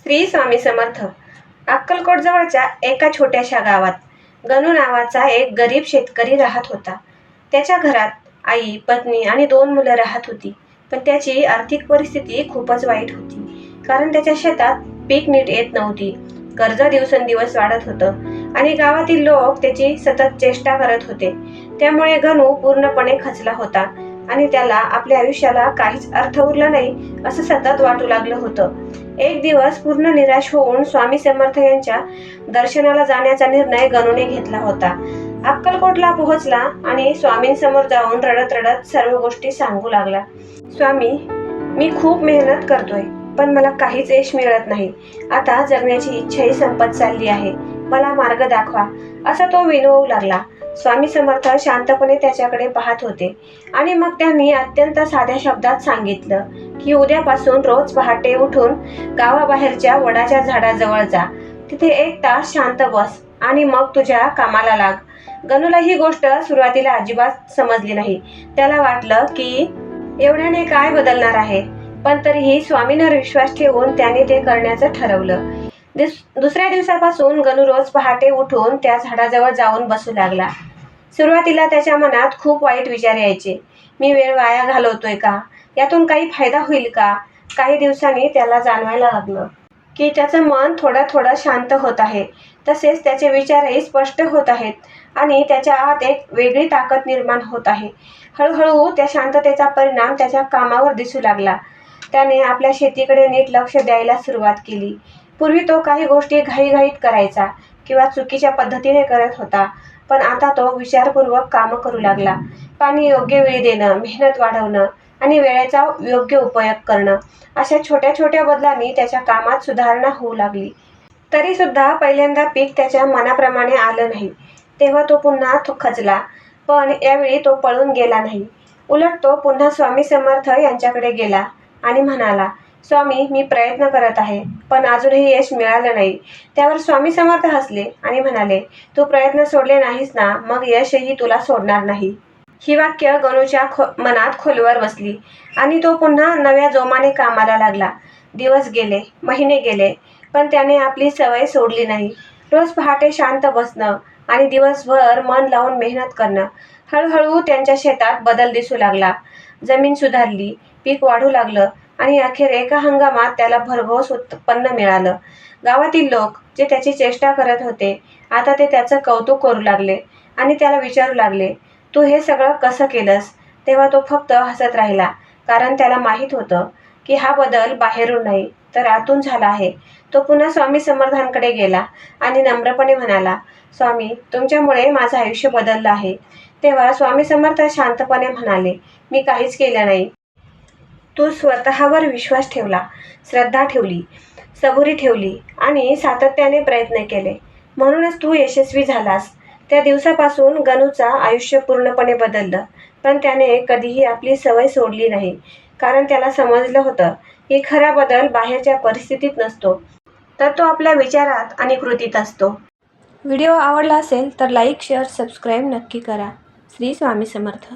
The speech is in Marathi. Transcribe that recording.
श्री स्वामी समर्थ. अक्कलकोट जवळच्या एका छोट्याशा गावात गणू नावाचा एक गरीब शेतकरी राहत होता. त्याच्या घरात आई, पत्नी आणि 2 मुलं राहत होती. पण त्याची आर्थिक परिस्थिती खूपच वाईट होती, कारण त्याच्या शेतात पीक नीट येत नव्हती. कर्ज दिवसेंदिवस वाढत होतं आणि गावातील लोक त्याची सतत चेष्टा करत होते. त्यामुळे गणू पूर्णपणे खचला होता आणि त्याला आपल्या आयुष्याला काहीच अर्थ उरला नाही असं सतत वाटू लागलं होतं. एक दिवस पूर्ण निराश होऊन स्वामी समर्थ यांच्या दर्शनाला जाण्याचा निर्णय गणूने घेतला होता. अक्कलकोटला पोहोचला आणि स्वामींसमोर जाऊन रडत रडत सर्व गोष्टी सांगू लागला. स्वामी, मी खूप मेहनत करतोय, पण मला काहीच यश मिळत नाही. आता जगण्याची इच्छाही संपत चालली आहे. मला मार्ग दाखवा, असा तो विनवू लागला. स्वामी समर्थ शांतपणे त्याच्याकडे पाहत होते आणि मग त्यांनी अत्यंत साध्या शब्दात सांगितलं की उद्यापासून रोज पहाटे उठून गावाबाहेरच्या वडाच्या झाडाजवळ जा. तिथे 1 तास शांत बस आणि मग तुझ्या कामाला लाग. गणूला ही गोष्ट सुरुवातीला अजिबात समजली नाही. त्याला वाटलं की एवढ्याने काय बदलणार आहे, पण तरीही स्वामींवर विश्वास ठेवून त्याने ते करण्याचं ठरवलं. दुसऱ्या दिवसापासून गणू रोज पहाटे उठून त्या झाडाजवळ जाऊन बसू लागला. सुरुवातीला त्याच्या मनात खूप वाईट विचार यायचे. मी वेळ वाया घालवतोय का? यातून काही फायदा होईल का? काही दिवसांनी त्याला जाणवायला लागलं की त्याचं मन थोडं थोडं शांत होत आहे. तसेच त्याचे विचारही स्पष्ट होत आहेत आणि त्याच्या आत एक वेगळी ताकद निर्माण होत आहे. हळूहळू त्या शांततेचा परिणाम त्याच्या कामावर दिसू लागला. त्याने आपल्या शेतीकडे नीट लक्ष द्यायला सुरुवात केली. पूर्वी तो काही गोष्टी घाईघाईत करायचा किंवा चुकीच्या पद्धतीने करत होता, पण आता तो विचारपूर्वक कामं करू लागला. पाणी योग्य वेळी देणं, मेहनत वाढवणं आणि वेळेचा योग्य उपयोग करणं, अशा छोट्या छोट्या बदलांनी त्याच्या कामात सुधारणा होऊ लागली. तरी सुद्धा पहिल्यांदा पीक त्याच्या मनाप्रमाणे आलं नाही. तेव्हा तो पुन्हा खचला, पण यावेळी तो पळून गेला नाही. उलट तो पुन्हा स्वामी समर्थ यांच्याकडे गेला आणि म्हणाला, स्वामी, मी प्रयत्न करत आहे, पण अजूनही यश मिळालं नाही. त्यावर स्वामी समर्थ हसले आणि म्हणाले, तू प्रयत्न सोडले नाहीस ना, मग यशही तुला सोडणार नाही. ही वाक्य गणूच्या मनात खोलवर बसली आणि तो पुन्हा नव्या जोमाने कामाला लागला. दिवस गेले, महिने गेले, पण त्याने आपली सवय सोडली नाही. रोज पहाटे शांत बसणं आणि दिवसभर मन लावून मेहनत करणं. हळूहळू त्यांच्या शेतात बदल दिसू लागला. जमीन सुधारली, पीक वाढू लागलं आणि अखेर एका हंगामात त्याला भरघोस उत्पन्न मिळालं. गावातील लोक जे त्याची चेष्टा करत होते, आता ते त्याचं कौतुक करू लागले आणि त्याला विचारू लागले, तू हे सगळं कसं केलंस? तेव्हा तो फक्त हसत राहिला, कारण त्याला माहीत होतं की हा बदल बाहेरून नाही तर आतून झाला आहे. तो पुन्हा स्वामी समर्थांकडे गेला आणि नम्रपणे म्हणाला, स्वामी, तुमच्यामुळे माझं आयुष्य बदललं आहे. तेव्हा स्वामी समर्थ शांतपणे म्हणाले, मी काहीच केलं नाही. तू स्वतःवर विश्वास ठेवला, श्रद्धा ठेवली, सबुरी ठेवली आणि सातत्याने प्रयत्न केले, म्हणूनच तू यशस्वी झालास. त्या दिवसापासून गणूचं आयुष्य पूर्णपणे बदललं, पण त्याने कधीही आपली सवय सोडली नाही, कारण त्याला समजलं होतं की खरा बदल बाहेरच्या परिस्थितीत नसतो, तर तो आपल्या विचारात आणि कृतीत असतो. व्हिडिओ आवडला असेल तर लाईक, शेअर, सबस्क्राईब नक्की करा. श्री स्वामी समर्थ.